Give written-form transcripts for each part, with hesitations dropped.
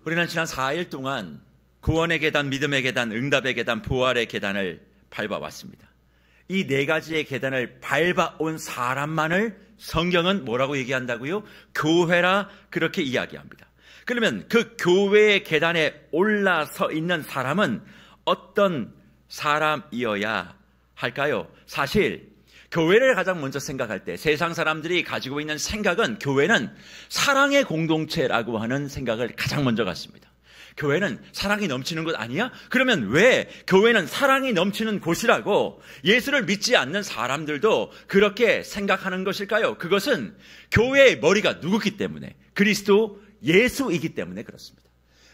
우리는 지난 4일 동안 구원의 계단, 믿음의 계단, 응답의 계단, 부활의 계단을 밟아왔습니다. 이 네 가지의 계단을 밟아온 사람만을 성경은 뭐라고 얘기한다고요? 교회라 그렇게 이야기합니다. 그러면 그 교회의 계단에 올라서 있는 사람은 어떤 사람이어야 할까요? 사실 교회를 가장 먼저 생각할 때 세상 사람들이 가지고 있는 생각은 교회는 사랑의 공동체라고 하는 생각을 가장 먼저 갖습니다. 교회는 사랑이 넘치는 곳 아니야? 그러면 왜 교회는 사랑이 넘치는 곳이라고 예수를 믿지 않는 사람들도 그렇게 생각하는 것일까요? 그것은 교회의 머리가 누구기 때문에, 그리스도 예수이기 때문에 그렇습니다.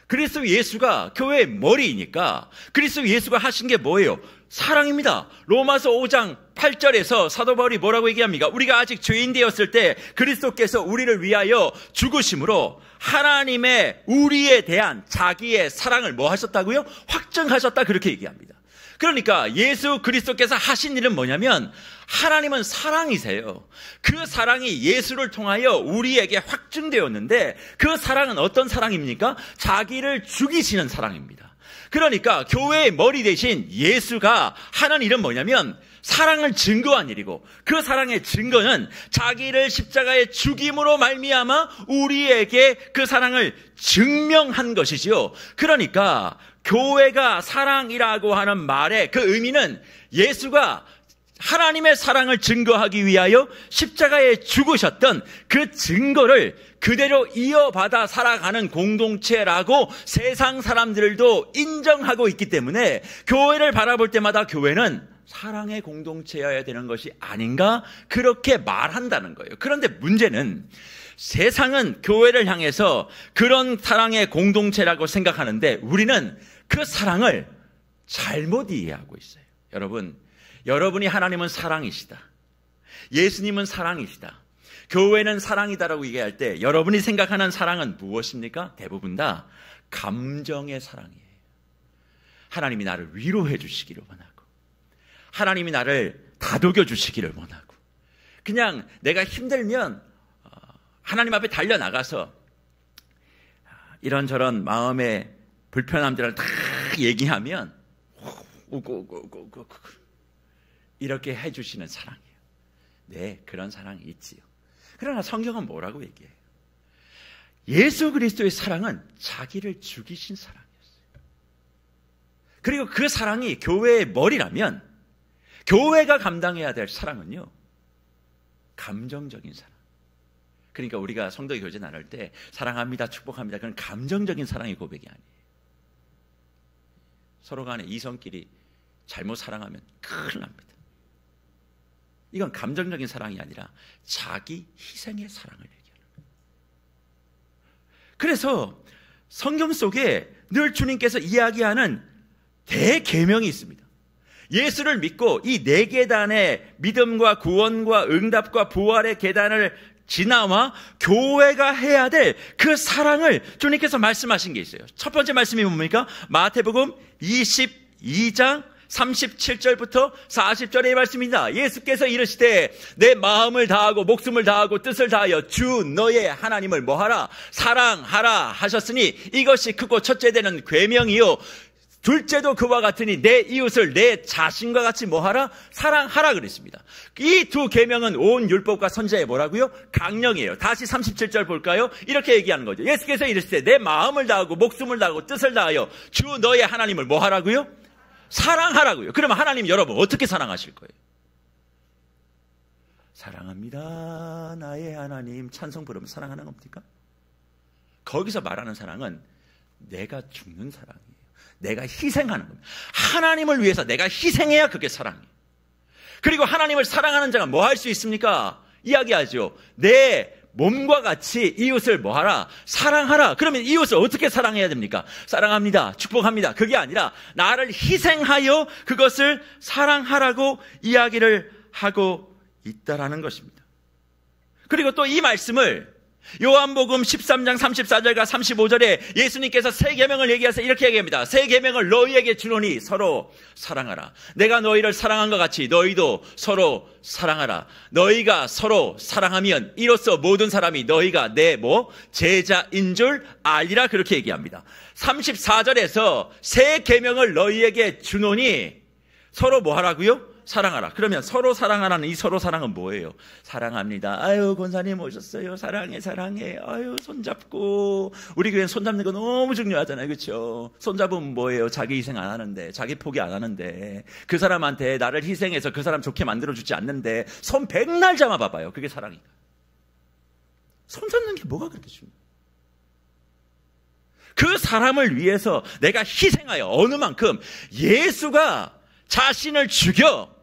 그리스도 예수가 교회의 머리이니까 그리스도 예수가 하신 게 뭐예요? 사랑입니다. 로마서 5장 8절에서 사도 바울이 뭐라고 얘기합니까? 우리가 아직 죄인 되었을 때 그리스도께서 우리를 위하여 죽으심으로 하나님의 우리에 대한 자기의 사랑을 뭐 하셨다고요? 확증하셨다, 그렇게 얘기합니다. 그러니까 예수 그리스도께서 하신 일은 뭐냐면 하나님은 사랑이세요. 그 사랑이 예수를 통하여 우리에게 확증되었는데 그 사랑은 어떤 사랑입니까? 자기를 죽이시는 사랑입니다. 그러니까 교회의 머리 대신 예수가 하는 일은 뭐냐면 사랑을 증거한 일이고, 그 사랑의 증거는 자기를 십자가에 죽임으로 말미암아 우리에게 그 사랑을 증명한 것이지요. 그러니까 교회가 사랑이라고 하는 말의 그 의미는 예수가 하나님의 사랑을 증거하기 위하여 십자가에 죽으셨던 그 증거를 그대로 이어받아 살아가는 공동체라고 세상 사람들도 인정하고 있기 때문에 교회를 바라볼 때마다 교회는 사랑의 공동체여야 되는 것이 아닌가, 그렇게 말한다는 거예요. 그런데 문제는 세상은 교회를 향해서 그런 사랑의 공동체라고 생각하는데 우리는 그 사랑을 잘못 이해하고 있어요. 여러분이 하나님은 사랑이시다, 예수님은 사랑이시다, 교회는 사랑이다라고 얘기할 때 여러분이 생각하는 사랑은 무엇입니까? 대부분 다 감정의 사랑이에요. 하나님이 나를 위로해 주시기를 원하고, 하나님이 나를 다독여 주시기를 원하고, 그냥 내가 힘들면 하나님 앞에 달려나가서 이런저런 마음의 불편함들을 다 얘기하면 이렇게 해주시는 사랑이에요. 네, 그런 사랑이 있지요. 그러나 성경은 뭐라고 얘기해요? 예수 그리스도의 사랑은 자기를 죽이신 사랑이었어요. 그리고 그 사랑이 교회의 머리라면 교회가 감당해야 될 사랑은요, 감정적인 사랑. 그러니까 우리가 성도 교제 나눌 때 사랑합니다, 축복합니다, 그건 감정적인 사랑의 고백이 아니에요. 서로 간에 이성끼리 잘못 사랑하면 큰일 납니다. 이건 감정적인 사랑이 아니라 자기 희생의 사랑을 얘기하는 거예요. 그래서 성경 속에 늘 주님께서 이야기하는 대계명이 있습니다. 예수를 믿고 이 네 계단의 믿음과 구원과 응답과 부활의 계단을 지나와 교회가 해야 될 그 사랑을 주님께서 말씀하신 게 있어요. 첫 번째 말씀이 뭡니까? 마태복음 22장 37절부터 40절의 말씀입니다. 예수께서 이르시되 내 마음을 다하고 목숨을 다하고 뜻을 다하여 주 너의 하나님을 뭐하라? 사랑하라 하셨으니 이것이 크고 첫째 되는 계명이요 둘째도 그와 같으니 내 이웃을 내 자신과 같이 뭐하라? 사랑하라 그랬습니다. 이 두 계명은 온 율법과 선지자의 뭐라고요? 강령이에요. 다시 37절 볼까요? 이렇게 얘기하는 거죠. 예수께서 이르시되 내 마음을 다하고 목숨을 다하고 뜻을 다하여 주 너의 하나님을 뭐하라고요? 사랑하라고요. 그러면 하나님 여러분 어떻게 사랑하실 거예요? 사랑합니다 나의 하나님 찬송 부르면 사랑하는 겁니까? 거기서 말하는 사랑은 내가 죽는 사랑이에요. 내가 희생하는 겁니다. 하나님을 위해서 내가 희생해야 그게 사랑이에요. 그리고 하나님을 사랑하는 자가 뭐 할 수 있습니까? 이야기하죠. 내 몸과 같이 이웃을 뭐하라? 사랑하라. 그러면 이웃을 어떻게 사랑해야 됩니까? 사랑합니다, 축복합니다, 그게 아니라 나를 희생하여 그것을 사랑하라고 이야기를 하고 있다라는 것입니다. 그리고 또 이 말씀을 요한복음 13장 34절과 35절에 예수님께서 새 계명을 얘기해서 이렇게 얘기합니다. 새 계명을 너희에게 주노니 서로 사랑하라. 내가 너희를 사랑한 것 같이 너희도 서로 사랑하라. 너희가 서로 사랑하면 이로써 모든 사람이 너희가 내 제자인 줄 알리라. 그렇게 얘기합니다. 34절에서 새 계명을 너희에게 주노니 서로 뭐 하라고요? 사랑하라. 그러면 서로 사랑하라는 이 서로 사랑은 뭐예요? 사랑합니다. 아유, 권사님 오셨어요. 사랑해, 사랑해. 아유, 손잡고. 우리 교회는 손잡는 거 너무 중요하잖아요. 그렇죠? 손잡으면 뭐예요? 자기 희생 안 하는데, 자기 포기 안 하는데, 그 사람한테 나를 희생해서 그 사람 좋게 만들어주지 않는데 손 백날 잡아봐봐요. 그게 사랑이다. 손잡는 게 뭐가 그렇게 중요해요? 그 사람을 위해서 내가 희생하여 어느 만큼 예수가 자신을 죽여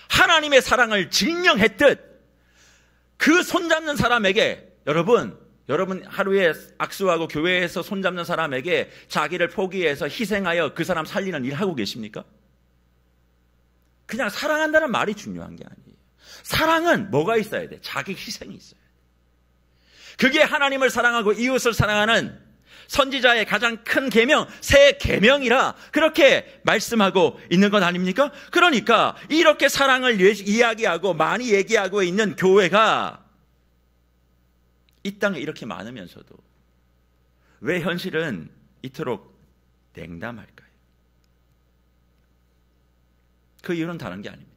하나님의 사랑을 증명했듯 그 손잡는 사람에게 여러분 하루에 악수하고 교회에서 손잡는 사람에게 자기를 포기해서 희생하여 그 사람 살리는 일 하고 계십니까? 그냥 사랑한다는 말이 중요한 게 아니에요. 사랑은 뭐가 있어야 돼? 자기 희생이 있어야 돼. 그게 하나님을 사랑하고 이웃을 사랑하는 선지자의 가장 큰 계명, 새 계명이라 그렇게 말씀하고 있는 것 아닙니까? 그러니까 이렇게 사랑을 이야기하고 많이 얘기하고 있는 교회가 이 땅에 이렇게 많으면서도 왜 현실은 이토록 냉담할까요? 그 이유는 다른 게 아닙니다.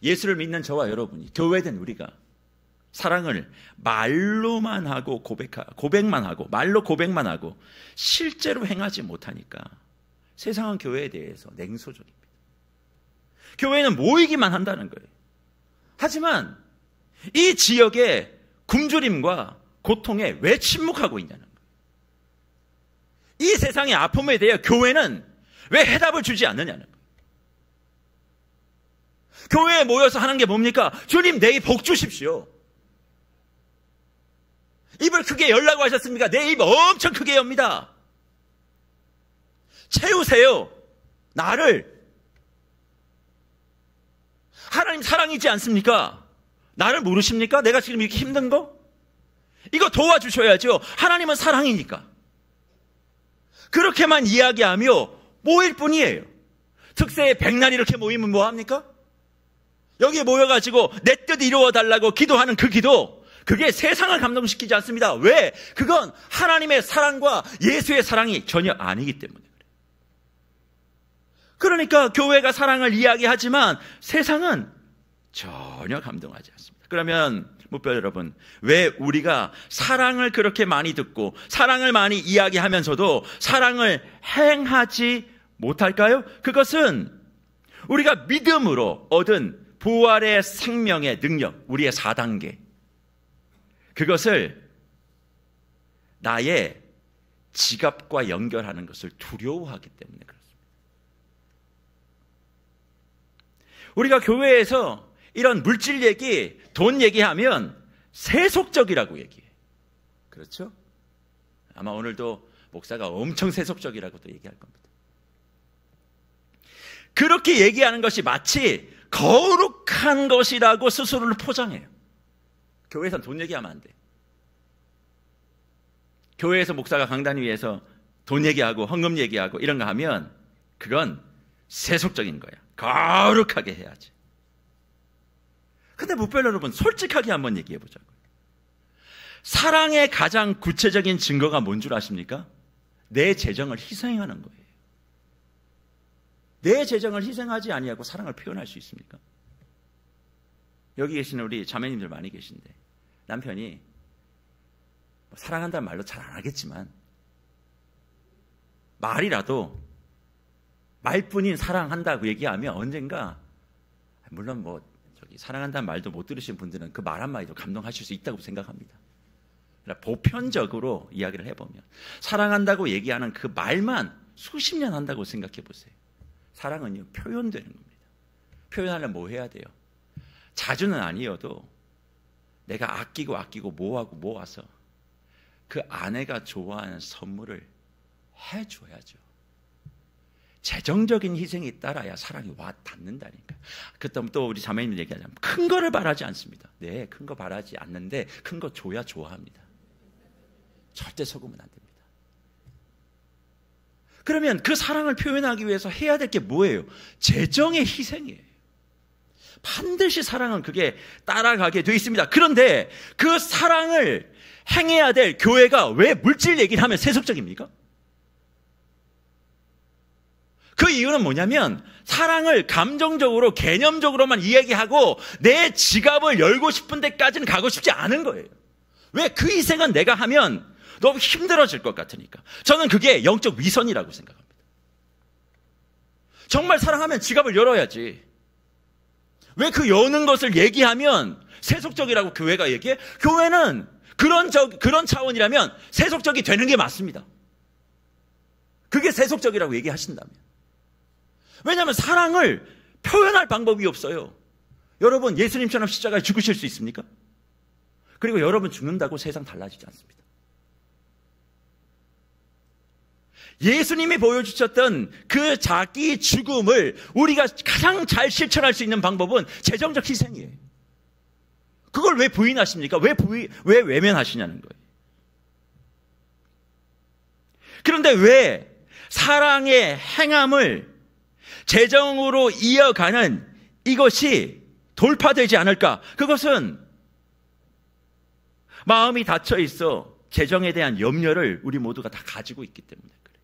예수를 믿는 저와 여러분이, 교회된 우리가 사랑을 말로만 하고 고백만 하고 말로 고백만 하고 실제로 행하지 못하니까 세상은 교회에 대해서 냉소적입니다. 교회는 모이기만 한다는 거예요. 하지만 이 지역의 굶주림과 고통에 왜 침묵하고 있냐는 거예요. 이 세상의 아픔에 대해 교회는 왜 해답을 주지 않느냐는 거예요. 교회에 모여서 하는 게 뭡니까? 주님, 내 입 복 주십시오. 입을 크게 열라고 하셨습니까? 내 입 엄청 크게 엽니다. 채우세요. 나를. 하나님 사랑이지 않습니까? 나를 모르십니까? 내가 지금 이렇게 힘든 거? 이거 도와주셔야죠. 하나님은 사랑이니까. 그렇게만 이야기하며 모일 뿐이에요. 특세에 백날 이렇게 모이면 뭐합니까? 여기에 모여가지고 내 뜻 이루어달라고 기도하는 그 기도, 그게 세상을 감동시키지 않습니다. 왜? 그건 하나님의 사랑과 예수의 사랑이 전혀 아니기 때문에 그래요. 그러니까 교회가 사랑을 이야기하지만 세상은 전혀 감동하지 않습니다. 그러면 목표 여러분, 왜 우리가 사랑을 그렇게 많이 듣고 사랑을 많이 이야기하면서도 사랑을 행하지 못할까요? 그것은 우리가 믿음으로 얻은 부활의 생명의 능력, 우리의 4단계, 그것을 나의 지갑과 연결하는 것을 두려워하기 때문에 그렇습니다. 우리가 교회에서 이런 물질 얘기, 돈 얘기하면 세속적이라고 얘기해요. 그렇죠? 아마 오늘도 목사가 엄청 세속적이라고도 얘기할 겁니다. 그렇게 얘기하는 것이 마치 거룩한 것이라고 스스로를 포장해요. 교회에서는 돈 얘기하면 안 돼. 교회에서 목사가 강단 위에서 돈 얘기하고 헌금 얘기하고 이런 거 하면 그건 세속적인 거야. 거룩하게 해야지. 근데 목별 여러분, 솔직하게 한번 얘기해 보자고요. 사랑의 가장 구체적인 증거가 뭔 줄 아십니까? 내 재정을 희생하는 거예요. 내 재정을 희생하지 아니하고 사랑을 표현할 수 있습니까? 여기 계시는 우리 자매님들 많이 계신데 남편이 사랑한다는 말로 잘 안 하겠지만 말이라도 말뿐인 사랑한다고 얘기하면 언젠가, 물론 사랑한다는 말도 못 들으신 분들은 그 말 한마디도 감동하실 수 있다고 생각합니다. 그러나 보편적으로 이야기를 해보면 사랑한다고 얘기하는 그 말만 수십 년 한다고 생각해 보세요. 사랑은요, 표현되는 겁니다. 표현하려면 뭐 해야 돼요? 자주는 아니어도 내가 아끼고 모아서 그 아내가 좋아하는 선물을 해줘야죠. 재정적인 희생이 따라야 사랑이 와 닿는다니까. 그다음 또 우리 자매님들 얘기하자면 큰 거를 바라지 않습니다. 네, 큰 거 바라지 않는데 큰 거 줘야 좋아합니다. 절대 속으면 안 됩니다. 그러면 그 사랑을 표현하기 위해서 해야 될 게 뭐예요? 재정의 희생이에요. 반드시 사랑은 그게 따라가게 돼 있습니다. 그런데 그 사랑을 행해야 될 교회가 왜 물질 얘기를 하면 세속적입니까? 그 이유는 뭐냐면 사랑을 감정적으로 개념적으로만 이야기하고 내 지갑을 열고 싶은 데까지는 가고 싶지 않은 거예요. 왜? 그 희생은 내가 하면 너무 힘들어질 것 같으니까. 저는 그게 영적 위선이라고 생각합니다. 정말 사랑하면 지갑을 열어야지. 왜 그 여는 것을 얘기하면 세속적이라고 교회가 얘기해? 교회는 그런 차원이라면 세속적이 되는 게 맞습니다. 그게 세속적이라고 얘기하신다면. 왜냐하면 사랑을 표현할 방법이 없어요. 여러분, 예수님처럼 십자가에 죽으실 수 있습니까? 그리고 여러분 죽는다고 세상 달라지지 않습니다. 예수님이 보여주셨던 그 자기 죽음을 우리가 가장 잘 실천할 수 있는 방법은 재정적 희생이에요. 그걸 왜 부인하십니까? 왜 외면하시냐는 거예요. 그런데 왜 사랑의 행함을 재정으로 이어가는 이것이 돌파되지 않을까? 그것은 마음이 닫혀 있어 재정에 대한 염려를 우리 모두가 다 가지고 있기 때문에 그래요.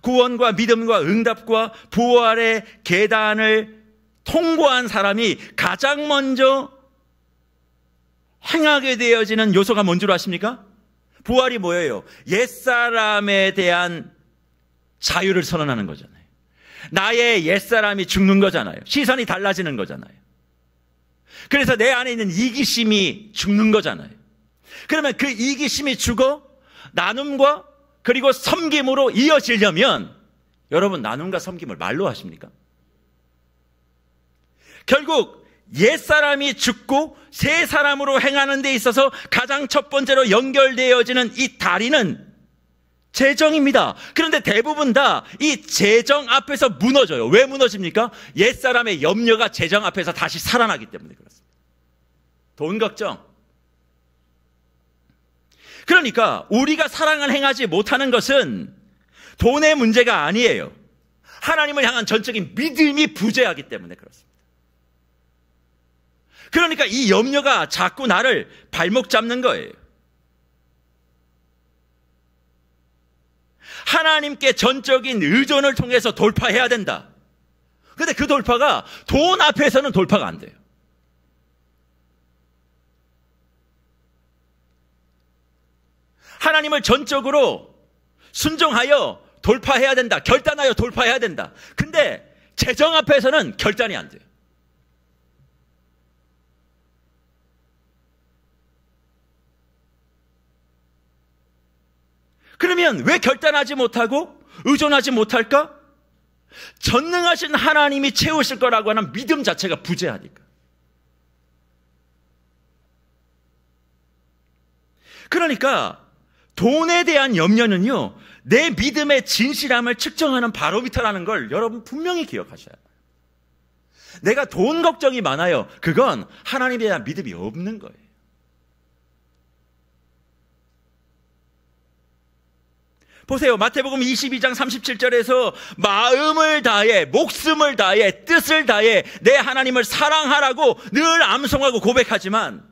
구원과 믿음과 응답과 부활의 계단을 통과한 사람이 가장 먼저 행하게 되어지는 요소가 뭔 줄 아십니까? 부활이 뭐예요? 옛사람에 대한 자유를 선언하는 거잖아요. 나의 옛사람이 죽는 거잖아요. 시선이 달라지는 거잖아요. 그래서 내 안에 있는 이기심이 죽는 거잖아요. 그러면 그 이기심이 죽어 나눔과 그리고 섬김으로 이어지려면 여러분, 나눔과 섬김을 말로 하십니까? 결국 옛사람이 죽고 새 사람으로 행하는 데 있어서 가장 첫 번째로 연결되어지는 이 다리는 재정입니다. 그런데 대부분 다 이 재정 앞에서 무너져요. 왜 무너집니까? 옛사람의 염려가 재정 앞에서 다시 살아나기 때문에 그렇습니다. 돈 걱정. 그러니까 우리가 사랑을 행하지 못하는 것은 돈의 문제가 아니에요. 하나님을 향한 전적인 믿음이 부재하기 때문에 그렇습니다. 그러니까 이 염려가 자꾸 나를 발목 잡는 거예요. 하나님께 전적인 의존을 통해서 돌파해야 된다. 그런데 그 돌파가 돈 앞에서는 돌파가 안 돼요. 하나님을 전적으로 순종하여 돌파해야 된다. 결단하여 돌파해야 된다. 근데 재정 앞에서는 결단이 안 돼요. 그러면 왜 결단하지 못하고 의존하지 못할까? 전능하신 하나님이 채우실 거라고 하는 믿음 자체가 부재하니까. 그러니까 돈에 대한 염려는요, 내 믿음의 진실함을 측정하는 바로미터라는 걸 여러분 분명히 기억하셔야 해요. 내가 돈 걱정이 많아요. 그건 하나님에 대한 믿음이 없는 거예요. 보세요. 마태복음 22장 37절에서 마음을 다해, 목숨을 다해, 뜻을 다해 내 하나님을 사랑하라고 늘 암송하고 고백하지만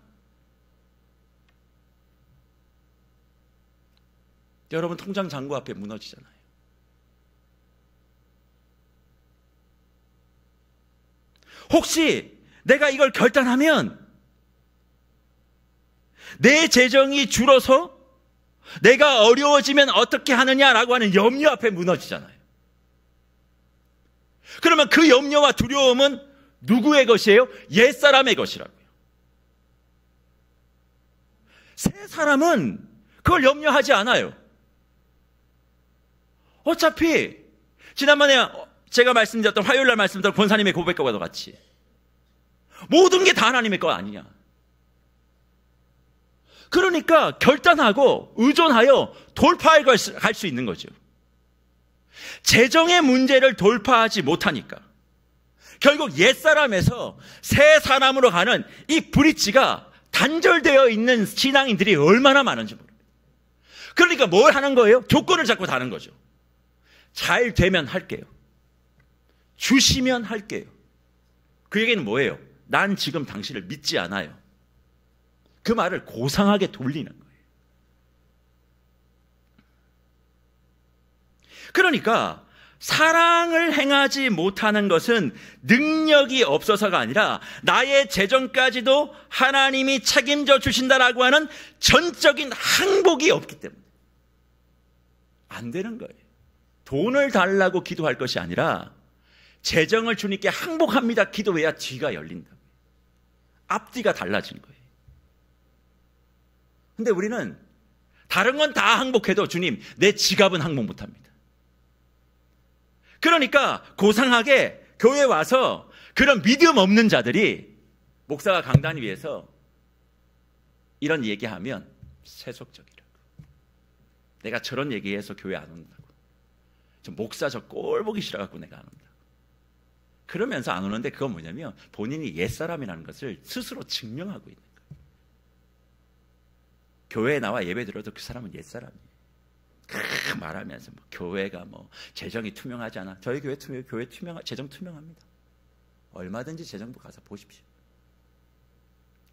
여러분 통장 잔고 앞에 무너지잖아요. 혹시 내가 이걸 결단하면 내 재정이 줄어서 내가 어려워지면 어떻게 하느냐라고 하는 염려 앞에 무너지잖아요. 그러면 그 염려와 두려움은 누구의 것이에요? 옛사람의 것이라고요. 새 사람은 그걸 염려하지 않아요. 어차피 지난번에 제가 말씀드렸던 화요일날 말씀드렸던 권사님의 고백과도 같이 모든 게 다 하나님의 것 아니냐. 그러니까 결단하고 의존하여 돌파할 갈 수 있는 거죠. 재정의 문제를 돌파하지 못하니까 결국 옛사람에서 새 사람으로 가는 이 브릿지가 단절되어 있는 신앙인들이 얼마나 많은지 모릅니다. 그러니까 뭘 하는 거예요? 조건을 잡고 다는 거죠. 잘 되면 할게요. 주시면 할게요. 그 얘기는 뭐예요? 난 지금 당신을 믿지 않아요. 그 말을 고상하게 돌리는 거예요. 그러니까 사랑을 행하지 못하는 것은 능력이 없어서가 아니라 나의 재정까지도 하나님이 책임져 주신다라고 하는 전적인 항복이 없기 때문에 안 되는 거예요. 돈을 달라고 기도할 것이 아니라 재정을 주님께 항복합니다 기도해야 뒤가 열린다고요. 앞뒤가 달라진 거예요. 근데 우리는 다른 건 다 항복해도 주님 내 지갑은 항복 못합니다. 그러니까 고상하게 교회에 와서 그런 믿음 없는 자들이 목사가 강단 위에서 이런 얘기하면 세속적이라고. 내가 저런 얘기해서 교회 안 온다고. 저 목사 저 꼴 보기 싫어갖고 내가 안 온다고. 그러면서 안 오는데 그건 뭐냐면 본인이 옛사람이라는 것을 스스로 증명하고 있는 거예요. 교회에 나와 예배 드려도 그 사람은 옛사람이에요. 말하면서 뭐 교회가 뭐 재정이 투명하지 않아. 저희 교회 재정 투명합니다. 얼마든지 재정부 가서 보십시오.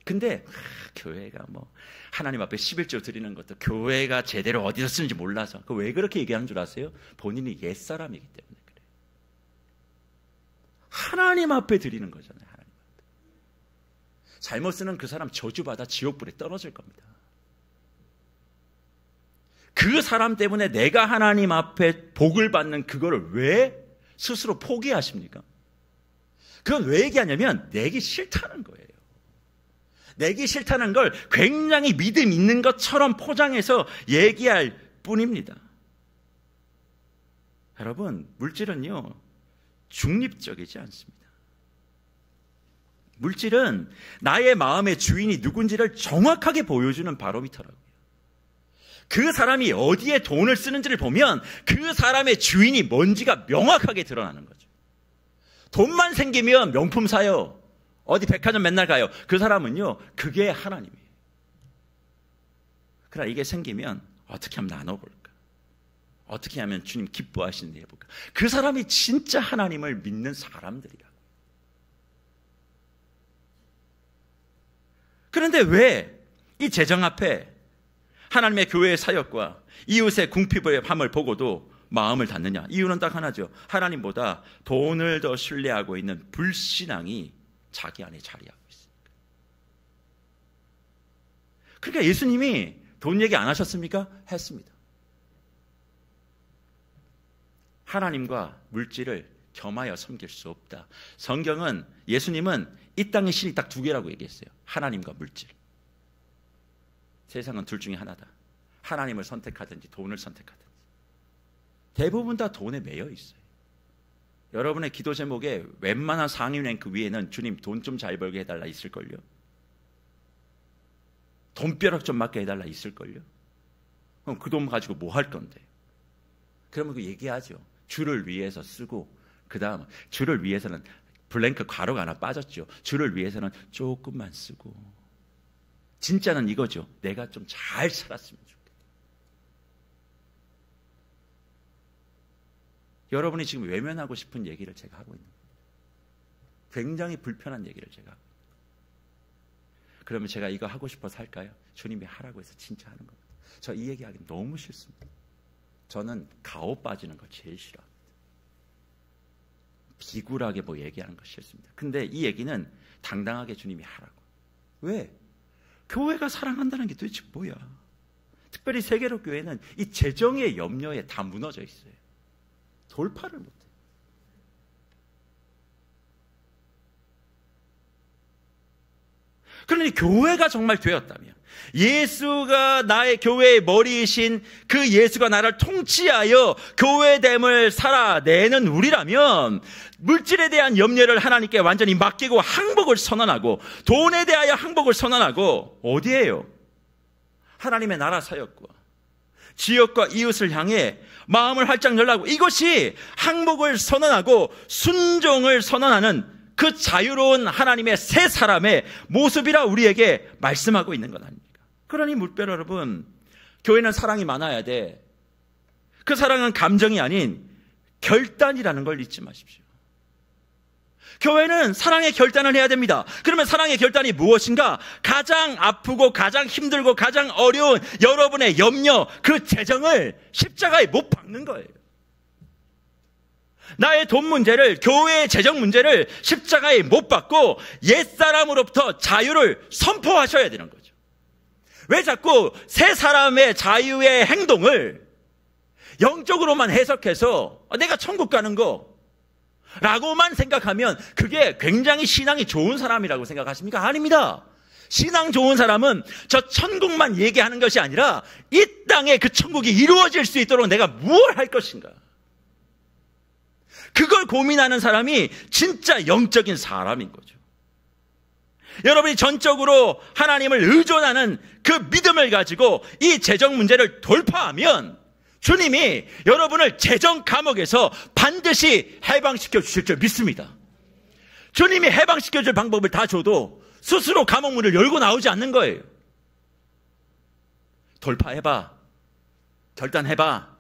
근데 교회가 뭐 하나님 앞에 11조 드리는 것도 교회가 제대로 어디서 쓰는지 몰라서. 그 왜 그렇게 얘기하는 줄 아세요? 본인이 옛사람이기 때문에 그래요. 하나님 앞에 드리는 거잖아요. 하나님 앞에. 잘못 쓰는 그 사람 저주받아 지옥불에 떨어질 겁니다. 그 사람 때문에 내가 하나님 앞에 복을 받는 그거를 왜 스스로 포기하십니까? 그건 왜 얘기하냐면 내기 싫다는 거예요. 내기 싫다는 걸 굉장히 믿음 있는 것처럼 포장해서 얘기할 뿐입니다. 여러분, 물질은요 중립적이지 않습니다. 물질은 나의 마음의 주인이 누군지를 정확하게 보여주는 바로미터라고요. 그 사람이 어디에 돈을 쓰는지를 보면 그 사람의 주인이 뭔지가 명확하게 드러나는 거죠. 돈만 생기면 명품 사요. 어디 백화점 맨날 가요. 그 사람은요, 그게 하나님이에요. 그러나 이게 생기면 어떻게 하면 나눠볼까? 어떻게 하면 주님 기뻐하시는지 해볼까? 그 사람이 진짜 하나님을 믿는 사람들이라고. 그런데 왜 이 재정 앞에 하나님의 교회의 사역과 이웃의 궁핍함을 보고도 마음을 닫느냐? 이유는 딱 하나죠. 하나님보다 돈을 더 신뢰하고 있는 불신앙이 자기 안에 자리하고 있습니다. 그러니까 예수님이 돈 얘기 안 하셨습니까? 했습니다. 하나님과 물질을 겸하여 섬길 수 없다. 성경은 예수님은 이 땅의 신이 딱 두 개라고 얘기했어요. 하나님과 물질. 세상은 둘 중에 하나다. 하나님을 선택하든지 돈을 선택하든지. 대부분 다 돈에 매여 있어요. 여러분의 기도 제목에 웬만한 상위 랭크 위에는 주님 돈 좀 잘 벌게 해달라 있을걸요. 돈벼락 좀 맞게 해달라 있을걸요. 그럼 그 돈 가지고 뭐 할 건데? 그러면 그 얘기하죠. 주를 위해서 쓰고 그 다음 주를 위해서는 블랭크 괄호가 하나 빠졌죠. 주를 위해서는 조금만 쓰고. 진짜는 이거죠. 내가 좀 잘 살았으면 좋겠다. 여러분이 지금 외면하고 싶은 얘기를 제가 하고 있는 거예요. 굉장히 불편한 얘기를 제가 하고 있는 거예요. 그러면 제가 이거 하고 싶어서 할까요? 주님이 하라고 해서 진짜 하는 겁니다. 저 이 얘기하기 너무 싫습니다. 저는 가오 빠지는 거 제일 싫어합니다. 비굴하게 뭐 얘기하는 거 싫습니다. 근데 이 얘기는 당당하게 주님이 하라고. 왜? 교회가 사랑한다는 게 도대체 뭐야? 특별히 세계로 교회는 이 재정의 염려에 다 무너져 있어요. 돌파를 못해. 그러니 교회가 정말 되었다면, 예수가 나의 교회의 머리이신 그 예수가 나를 통치하여 교회됨을 살아내는 우리라면, 물질에 대한 염려를 하나님께 완전히 맡기고 항복을 선언하고, 돈에 대하여 항복을 선언하고, 어디에요? 하나님의 나라 사역과 지역과 이웃을 향해 마음을 활짝 열라고, 이것이 항복을 선언하고 순종을 선언하는 그 자유로운 하나님의 새 사람의 모습이라 우리에게 말씀하고 있는 것 아닙니까? 그러니 물배 여러분, 교회는 사랑이 많아야 돼. 그 사랑은 감정이 아닌 결단이라는 걸 잊지 마십시오. 교회는 사랑의 결단을 해야 됩니다. 그러면 사랑의 결단이 무엇인가? 가장 아프고 가장 힘들고 가장 어려운 여러분의 염려, 그 재정을 십자가에 못 박는 거예요. 나의 돈 문제를, 교회의 재정 문제를 십자가에 못 박고 옛사람으로부터 자유를 선포하셔야 되는 거죠. 왜 자꾸 새 사람의 자유의 행동을 영적으로만 해석해서 내가 천국 가는 거 라고만 생각하면 그게 굉장히 신앙이 좋은 사람이라고 생각하십니까? 아닙니다. 신앙 좋은 사람은 저 천국만 얘기하는 것이 아니라 이 땅에 그 천국이 이루어질 수 있도록 내가 무엇을 할 것인가, 그걸 고민하는 사람이 진짜 영적인 사람인 거죠. 여러분이 전적으로 하나님을 의존하는 그 믿음을 가지고 이 재정 문제를 돌파하면 주님이 여러분을 재정 감옥에서 반드시 해방시켜 주실 줄 믿습니다. 주님이 해방시켜 줄 방법을 다 줘도 스스로 감옥문을 열고 나오지 않는 거예요. 돌파해봐. 결단해봐.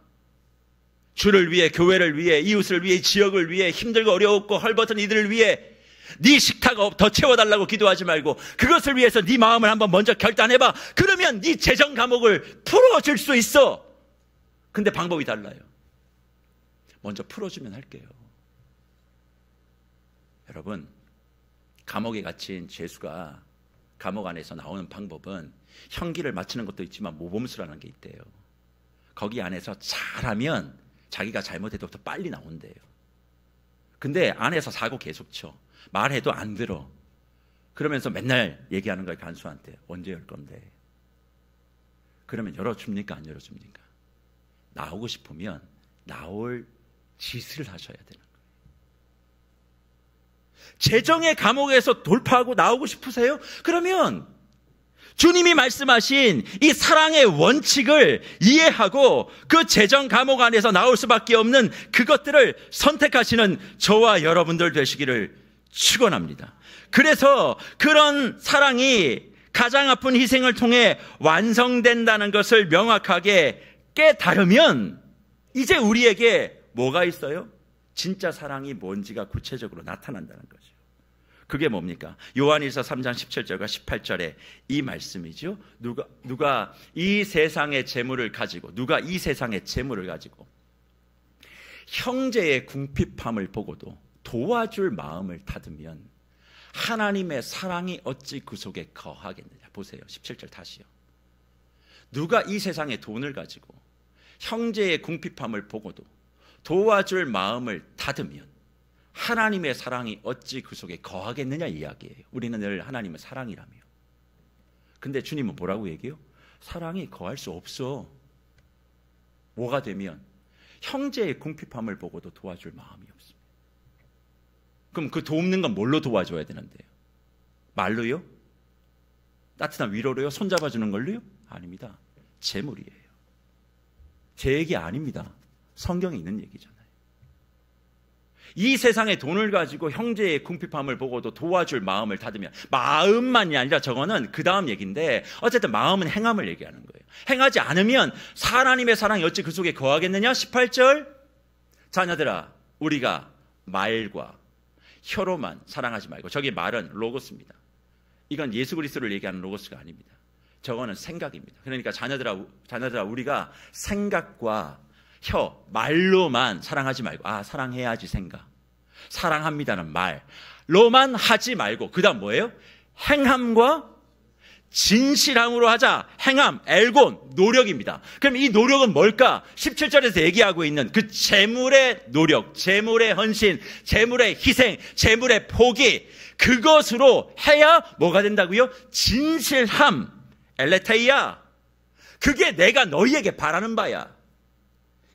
주를 위해, 교회를 위해, 이웃을 위해, 지역을 위해, 힘들고 어려웠고 헐벗은 이들을 위해 네 식탁 더 채워달라고 기도하지 말고 그것을 위해서 네 마음을 한번 먼저 결단해봐. 그러면 네 재정 감옥을 풀어줄 수 있어. 근데 방법이 달라요. 먼저 풀어주면 할게요. 여러분, 감옥에 갇힌 죄수가 감옥 안에서 나오는 방법은 형기를 맞추는 것도 있지만 모범수라는 게 있대요. 거기 안에서 잘하면 자기가 잘못해도 더 빨리 나온대요. 근데 안에서 사고 계속 쳐. 말해도 안 들어. 그러면서 맨날 얘기하는 거예요. 간수한테. 언제 열 건데? 그러면 열어줍니까? 안 열어줍니까? 나오고 싶으면 나올 짓을 하셔야 되는 거예요. 재정의 감옥에서 돌파하고 나오고 싶으세요? 그러면 주님이 말씀하신 이 사랑의 원칙을 이해하고 그 재정 감옥 안에서 나올 수밖에 없는 그것들을 선택하시는 저와 여러분들 되시기를 축원합니다. 그래서 그런 사랑이 가장 아픈 희생을 통해 완성된다는 것을 명확하게 깨달으면 이제 우리에게 뭐가 있어요? 진짜 사랑이 뭔지가 구체적으로 나타난다는 거죠. 그게 뭡니까? 요한일서 3장 17절과 18절에 이 말씀이죠. 누가 이 세상의 재물을 가지고 형제의 궁핍함을 보고도 도와줄 마음을 닫으면 하나님의 사랑이 어찌 그 속에 거하겠느냐. 보세요. 17절 다시요. 누가 이 세상의 돈을 가지고 형제의 궁핍함을 보고도 도와줄 마음을 닫으면 하나님의 사랑이 어찌 그 속에 거하겠느냐 이야기예요. 우리는 늘 하나님은 사랑이라며. 근데 주님은 뭐라고 얘기해요? 사랑이 거할 수 없어. 뭐가 되면? 형제의 궁핍함을 보고도 도와줄 마음이 없습니다. 그럼 그 돕는 건 뭘로 도와줘야 되는데요? 말로요? 따뜻한 위로로요? 손잡아주는 걸로요? 아닙니다. 재물이에요. 제 얘기 아닙니다. 성경에 있는 얘기잖아요. 이 세상의 돈을 가지고 형제의 궁핍함을 보고도 도와줄 마음을 닫으면, 마음만이 아니라 저거는 그 다음 얘기인데 어쨌든 마음은 행함을 얘기하는 거예요. 행하지 않으면 하나님의 사랑이 어찌 그 속에 거하겠느냐. 18절, 자녀들아 우리가 말과 혀로만 사랑하지 말고, 저기 말은 로고스입니다. 이건 예수 그리스도를 얘기하는 로고스가 아닙니다. 저거는 생각입니다. 그러니까 자녀들아 우리가 생각과 혀, 말로만 사랑하지 말고, 사랑해야지 생각, 사랑합니다는 말로만 하지 말고, 그 다음 뭐예요? 행함과 진실함으로 하자. 행함, 엘곤, 노력입니다. 그럼 이 노력은 뭘까? 17절에서 얘기하고 있는 그 재물의 노력, 재물의 헌신, 재물의 희생, 재물의 포기, 그것으로 해야 뭐가 된다고요? 진실함, 엘레테이야. 그게 내가 너희에게 바라는 바야.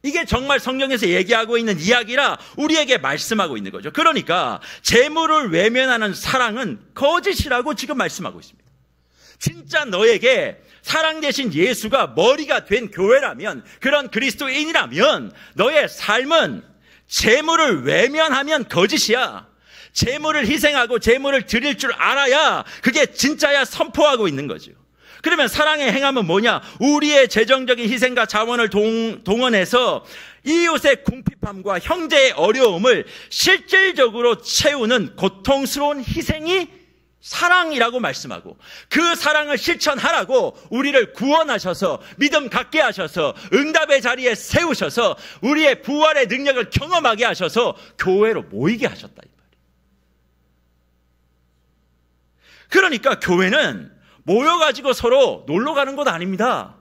이게 정말 성경에서 얘기하고 있는 이야기라 우리에게 말씀하고 있는 거죠. 그러니까 재물을 외면하는 사랑은 거짓이라고 지금 말씀하고 있습니다. 진짜 너에게 사랑 대신 예수가 머리가 된 교회라면, 그런 그리스도인이라면 너의 삶은 재물을 외면하면 거짓이야. 재물을 희생하고 재물을 드릴 줄 알아야 그게 진짜야 선포하고 있는 거죠. 그러면 사랑의 행함은 뭐냐? 우리의 재정적인 희생과 자원을 동원해서 이웃의 궁핍함과 형제의 어려움을 실질적으로 채우는 고통스러운 희생이 사랑이라고 말씀하고, 그 사랑을 실천하라고 우리를 구원하셔서 믿음 갖게 하셔서 응답의 자리에 세우셔서 우리의 부활의 능력을 경험하게 하셔서 교회로 모이게 하셨다 이 말이에요. 그러니까 교회는 모여가지고 서로 놀러 가는 것 아닙니다.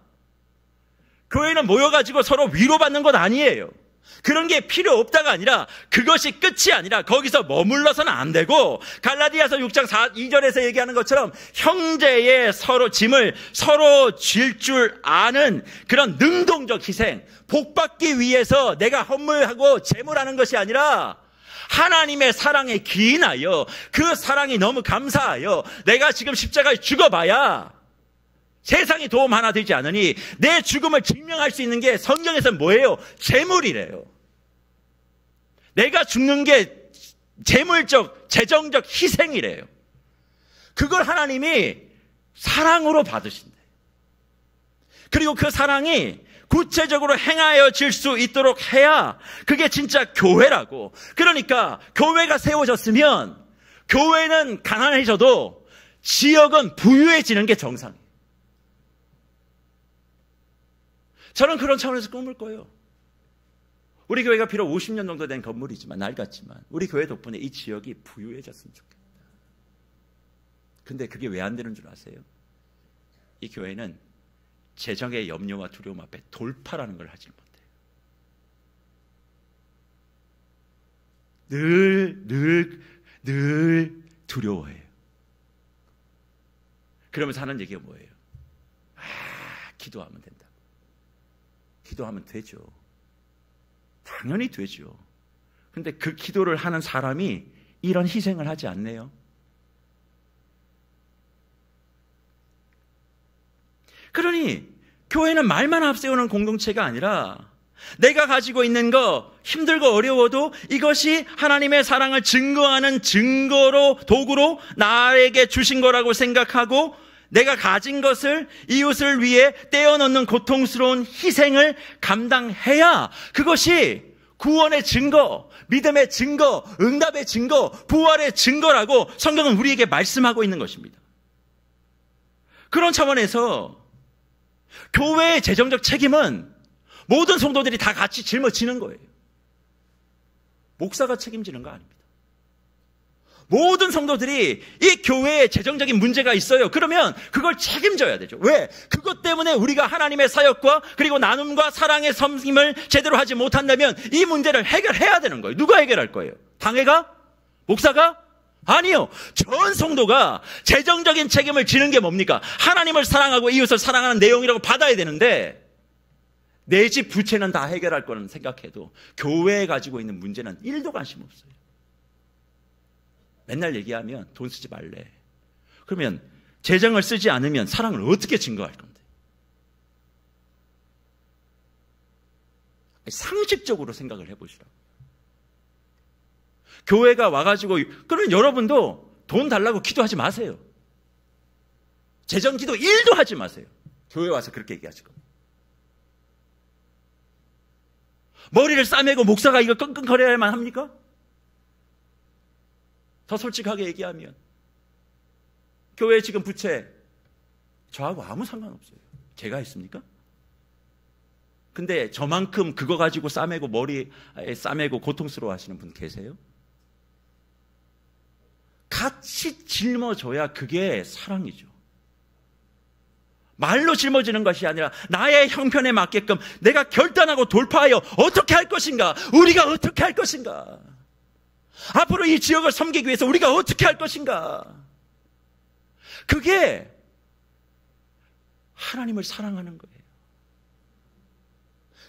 교회는 모여가지고 서로 위로받는 것 아니에요. 그런 게 필요 없다가 아니라, 그것이 끝이 아니라 거기서 머물러서는 안 되고, 갈라디아서 6장 2절에서 얘기하는 것처럼 형제의 서로 짐을 서로 질 줄 아는 그런 능동적 희생, 복받기 위해서 내가 헌물하고 재물하는 것이 아니라 하나님의 사랑에 기인하여, 그 사랑이 너무 감사하여 내가 지금 십자가에 죽어봐야 세상에 도움 하나 되지 않으니 내 죽음을 증명할 수 있는 게 성경에서는 뭐예요? 재물이래요. 내가 죽는 게 재물적, 재정적 희생이래요. 그걸 하나님이 사랑으로 받으신대. 그리고 그 사랑이 구체적으로 행하여질 수 있도록 해야 그게 진짜 교회라고. 그러니까 교회가 세워졌으면 교회는 가난해져도 지역은 부유해지는 게 정상이에요. 저는 그런 차원에서 꿈을 꿔요. 우리 교회가 비록 50년 정도 된 건물이지만, 낡았지만 우리 교회 덕분에 이 지역이 부유해졌으면 좋겠다. 근데 그게 왜 안 되는 줄 아세요? 이 교회는 재정의 염려와 두려움 앞에 돌파라는 걸 하지 못해요. 늘 두려워해요. 그러면서 하는 얘기가 뭐예요? 기도하면 된다. 기도하면 되죠. 당연히 되죠. 근데 그 기도를 하는 사람이 이런 희생을 하지 않네요. 그러니 교회는 말만 앞세우는 공동체가 아니라, 내가 가지고 있는 거 힘들고 어려워도 이것이 하나님의 사랑을 증거하는 증거로, 도구로 나에게 주신 거라고 생각하고, 내가 가진 것을 이웃을 위해 떼어놓는 고통스러운 희생을 감당해야 그것이 구원의 증거, 믿음의 증거, 응답의 증거, 부활의 증거라고 성경은 우리에게 말씀하고 있는 것입니다. 그런 차원에서 교회의 재정적 책임은 모든 성도들이 다 같이 짊어지는 거예요. 목사가 책임지는 거 아닙니다. 모든 성도들이 이 교회에 재정적인 문제가 있어요. 그러면 그걸 책임져야 되죠. 왜? 그것 때문에 우리가 하나님의 사역과 그리고 나눔과 사랑의 섬김을 제대로 하지 못한다면 이 문제를 해결해야 되는 거예요. 누가 해결할 거예요? 당회가? 목사가? 아니요. 전 성도가 재정적인 책임을 지는 게 뭡니까? 하나님을 사랑하고 이웃을 사랑하는 내용이라고 받아야 되는데, 내 집 부채는 다 해결할 거는 생각해도 교회에 가지고 있는 문제는 1도 관심 없어요. 맨날 얘기하면 돈 쓰지 말래. 그러면 재정을 쓰지 않으면 사랑을 어떻게 증거할 건데? 상식적으로 생각을 해보시라고. 교회가 와가지고, 그러면 여러분도 돈 달라고 기도하지 마세요. 재정 기도 1도 하지 마세요. 교회 와서 그렇게 얘기하실 겁니다. 머리를 싸매고 목사가 이거 끙끙거려야만 합니까? 더 솔직하게 얘기하면 교회 지금 부채 저하고 아무 상관없어요. 제가 했습니까? 근데 저만큼 그거 가지고 싸매고 머리에 싸매고 고통스러워 하시는 분 계세요? 같이 짊어져야 그게 사랑이죠. 말로 짊어지는 것이 아니라 나의 형편에 맞게끔 내가 결단하고 돌파하여 어떻게 할 것인가, 우리가 어떻게 할 것인가, 앞으로 이 지역을 섬기기 위해서 우리가 어떻게 할 것인가. 그게 하나님을 사랑하는 거예요.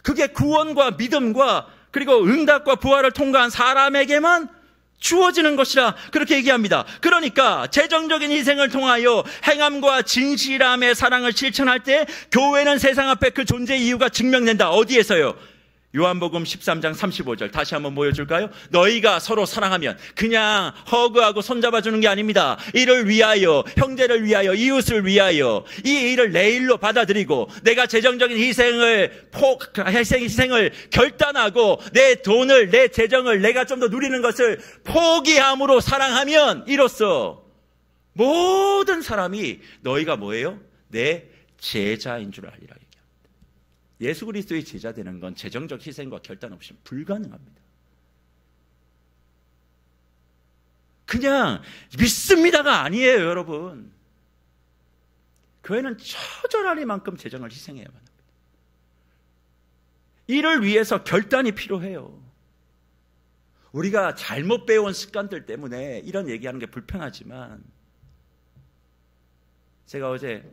그게 구원과 믿음과 그리고 응답과 부활을 통과한 사람에게만 주어지는 것이라 그렇게 얘기합니다. 그러니까 재정적인 희생을 통하여 행함과 진실함의 사랑을 실천할 때 교회는 세상 앞에 그 존재 이유가 증명된다. 어디에서요? 요한복음 13장 35절 다시 한번 보여줄까요? 너희가 서로 사랑하면 그냥 허그하고 손잡아주는 게 아닙니다. 이를 위하여, 형제를 위하여, 이웃을 위하여 이 일을 내 일로 받아들이고 내가 재정적인 희생을 결단하고 내 돈을, 내 재정을 내가 좀 더 누리는 것을 포기함으로 사랑하면 이로써 모든 사람이 너희가 뭐예요? 내 제자인 줄 알리라. 예수 그리스도의 제자 되는 건 재정적 희생과 결단 없이 불가능합니다. 그냥 믿습니다가 아니에요, 여러분. 교회는 처절하리만큼 재정을 희생해야만 합니다. 이를 위해서 결단이 필요해요. 우리가 잘못 배운 습관들 때문에 이런 얘기하는 게 불편하지만 제가 어제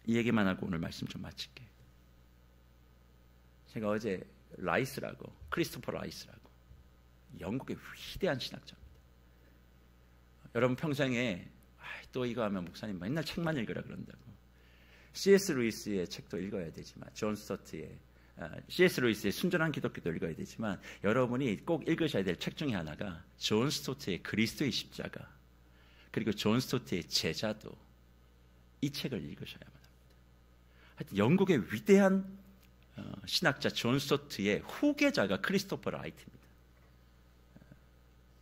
이 얘기만 하고 오늘 말씀 좀 마칠게요. 제가 어제 라이스라고, 크리스토퍼 라이스라고 영국의 위대한 신학자입니다. 여러분 평생에 또 이거 하면 목사님 맨날 책만 읽으라 그런다고. C.S. 루이스의 책도 읽어야 되지만 존 스토트의 C.S. 루이스의 순전한 기독교도 읽어야 되지만 여러분이 꼭 읽으셔야 될 책 중에 하나가 존 스토트의 그리스도의 십자가, 그리고 존 스토트의 제자도, 이 책을 읽으셔야만 합니다. 하여튼 영국의 위대한 신학자 존 스토트의 후계자가 크리스토퍼 라이트입니다.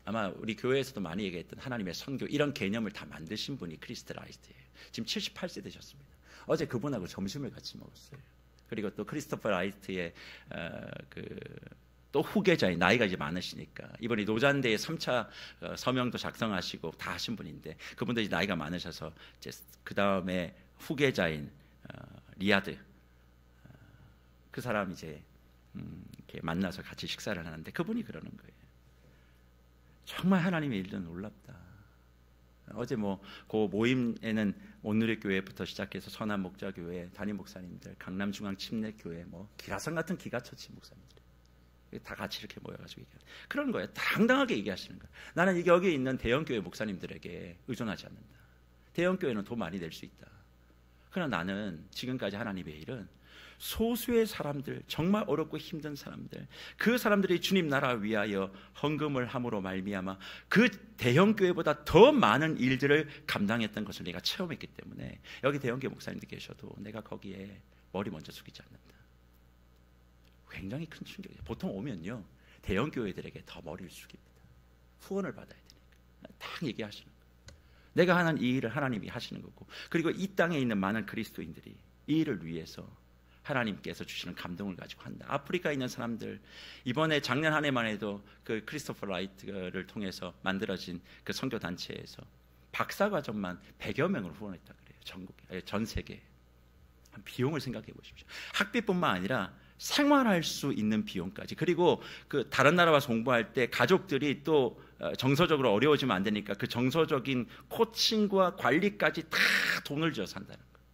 아마 우리 교회에서도 많이 얘기했던 하나님의 선교, 이런 개념을 다 만드신 분이 크리스토퍼 라이트예요. 지금 78세 되셨습니다. 어제 그분하고 점심을 같이 먹었어요. 그리고 또 크리스토퍼 라이트의 또 후계자인, 나이가 이제 많으시니까 이번에 노잔대의 3차 서명도 작성하시고 다 하신 분인데, 그분도 이제 나이가 많으셔서 이제 그 다음에 후계자인 리아드, 그 사람 이제 이렇게 만나서 같이 식사를 하는데 그분이 그러는 거예요. 정말 하나님의 일은 놀랍다. 어제 그 모임에는 온누리교회부터 시작해서 선한 목자교회, 담임 목사님들, 강남중앙 침례교회, 기라성 같은 기가처치 목사님들 다 같이 이렇게 모여가지고 얘기하는 그런 거예요. 당당하게 얘기하시는 거예요. 나는 여기 있는 대형교회 목사님들에게 의존하지 않는다. 대형교회는 돈 많이 낼 수 있다. 그러나 나는 지금까지 하나님의 일은 소수의 사람들, 정말 어렵고 힘든 사람들, 그 사람들이 주님 나라 위하여 헌금을 함으로 말미암아 그 대형교회보다 더 많은 일들을 감당했던 것을 내가 체험했기 때문에 여기 대형교회 목사님들 계셔도 내가 거기에 머리 먼저 숙이지 않는다. 굉장히 큰 충격이에요. 보통 오면요 대형교회들에게 더 머리를 숙입니다. 후원을 받아야 되니까 딱 얘기하시는 거예요. 내가 하는 이 일을 하나님이 하시는 거고, 그리고 이 땅에 있는 많은 그리스도인들이 이 일을 위해서 하나님께서 주시는 감동을 가지고 한다. 아프리카에 있는 사람들, 이번에 작년 한 해만 해도 그 크리스토퍼 라이트를 통해서 만들어진 그 선교 단체에서 박사과정만 100여 명을 후원했다 그래요. 전국에, 전 세계에. 비용을 생각해 보십시오. 학비뿐만 아니라 생활할 수 있는 비용까지, 그리고 그 다른 나라 와서 공부할 때 가족들이 또 정서적으로 어려워지면 안 되니까 그 정서적인 코칭과 관리까지 다 돈을 지어서 한다는 거예요.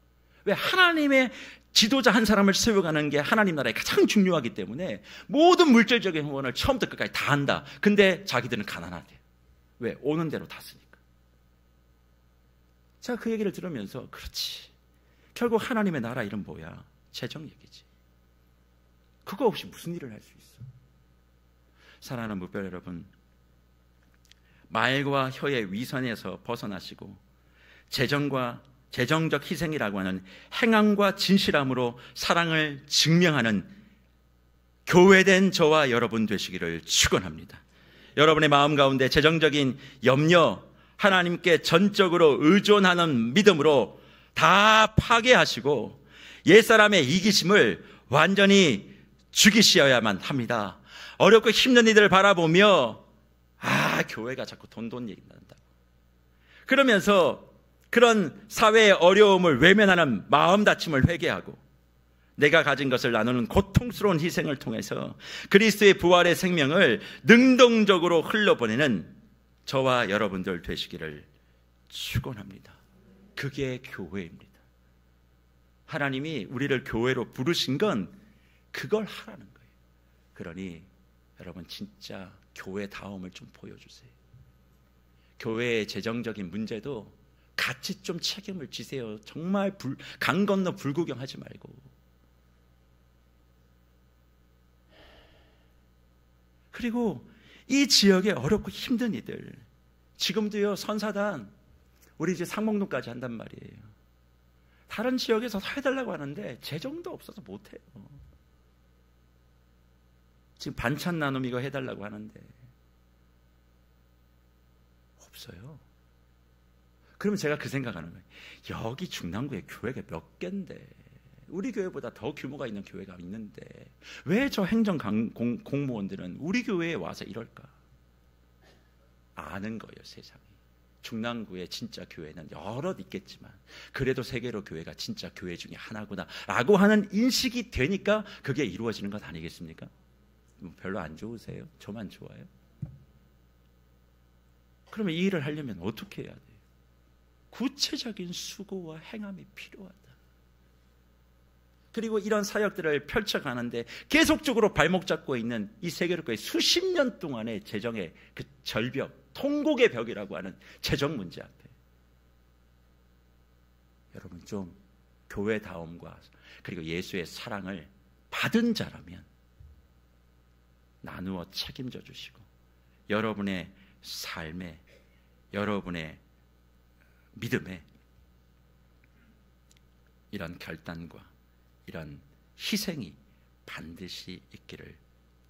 왜? 하나님의 지도자 한 사람을 세워가는 게 하나님 나라에 가장 중요하기 때문에 모든 물질적인 후원을 처음부터 끝까지 다 한다. 근데 자기들은 가난하대. 왜? 오는 대로 다 쓰니까. 제가 그 얘기를 들으면서 그렇지, 결국 하나님의 나라 일은 뭐야? 재정 얘기지. 그거 없이 무슨 일을 할 수 있어? 사랑하는 무별 여러분, 말과 혀의 위선에서 벗어나시고 재정적 희생이라고 하는 행함과 진실함으로 사랑을 증명하는 교회된 저와 여러분 되시기를 축원합니다. 여러분의 마음 가운데 재정적인 염려, 하나님께 전적으로 의존하는 믿음으로 다 파괴하시고 옛사람의 이기심을 완전히 죽이셔야만 합니다. 어렵고 힘든 이들을 바라보며 교회가 자꾸 돈 얘기 나온다고 그러면서 그런 사회의 어려움을 외면하는 마음 다짐을 회개하고 내가 가진 것을 나누는 고통스러운 희생을 통해서 그리스도의 부활의 생명을 능동적으로 흘러보내는 저와 여러분들 되시기를 축원합니다. 그게 교회입니다. 하나님이 우리를 교회로 부르신 건 그걸 하라는 거예요. 그러니 여러분 진짜 교회다움을 좀 보여주세요. 교회의 재정적인 문제도 같이 좀 책임을 지세요. 정말 강 건너 불구경하지 말고. 그리고 이 지역에 어렵고 힘든 이들, 지금도요 선사단 우리 이제 상목동까지 한단 말이에요. 다른 지역에서 해달라고 하는데 재정도 없어서 못해요. 지금 반찬 나눔 이거 해달라고 하는데 없어요. 그러면 제가 그 생각하는 거예요. 여기 중랑구에 교회가 몇 개인데, 우리 교회보다 더 규모가 있는 교회가 있는데 왜 저 행정 공무원들은 우리 교회에 와서 이럴까? 아는 거예요, 세상이. 중랑구의 진짜 교회는 여럿 있겠지만 그래도 세계로 교회가 진짜 교회 중에 하나구나 라고 하는 인식이 되니까 그게 이루어지는 것 아니겠습니까? 별로 안 좋으세요? 저만 좋아요? 그러면 이 일을 하려면 어떻게 해야 돼요? 구체적인 수고와 행함이 필요하다. 그리고 이런 사역들을 펼쳐가는데 계속적으로 발목 잡고 있는 이 세계로교회 수십 년 동안의 재정의 그 절벽, 통곡의 벽이라고 하는 재정 문제 앞에 여러분 좀 교회다움과 그리고 예수의 사랑을 받은 자라면 나누어 책임져 주시고 여러분의 삶에, 여러분의 믿음에 이런 결단과 이런 희생이 반드시 있기를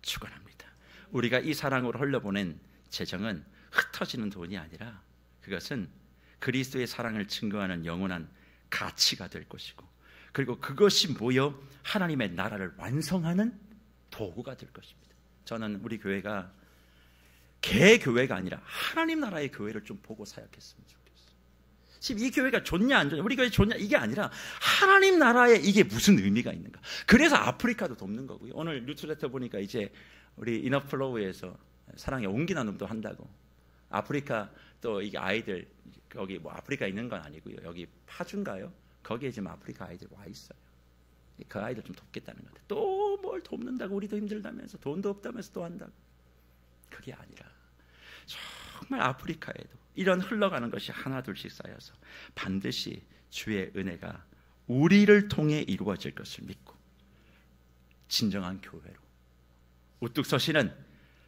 축원합니다. 우리가 이 사랑으로 흘려보낸 재정은 흩어지는 돈이 아니라 그것은 그리스도의 사랑을 증거하는 영원한 가치가 될 것이고, 그리고 그것이 모여 하나님의 나라를 완성하는 도구가 될 것입니다. 저는 우리 교회가 개교회가 아니라 하나님 나라의 교회를 좀 보고 사역했으면 좋겠어요. 지금 이 교회가 좋냐 안 좋냐, 우리 교회 좋냐 이게 아니라 하나님 나라에 이게 무슨 의미가 있는가. 그래서 아프리카도 돕는 거고요. 오늘 뉴스레터 보니까 이제 우리 이너플로우에서 사랑의 온기 나눔도 한다고. 아프리카 또 이게 아이들 여기 뭐 아프리카 있는 건 아니고요. 여기 파주인가요? 거기에 지금 아프리카 아이들 와 있어요. 그 아이들 좀 돕겠다는 것 같아요. 또 뭘 돕는다고, 우리도 힘들다면서, 돈도 없다면서 또 한다고. 그게 아니라 정말 아프리카에도 이런 흘러가는 것이 하나둘씩 쌓여서 반드시 주의 은혜가 우리를 통해 이루어질 것을 믿고 진정한 교회로 우뚝 서시는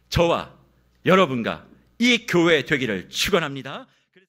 저와 여러분과 이 교회 되기를 축원합니다.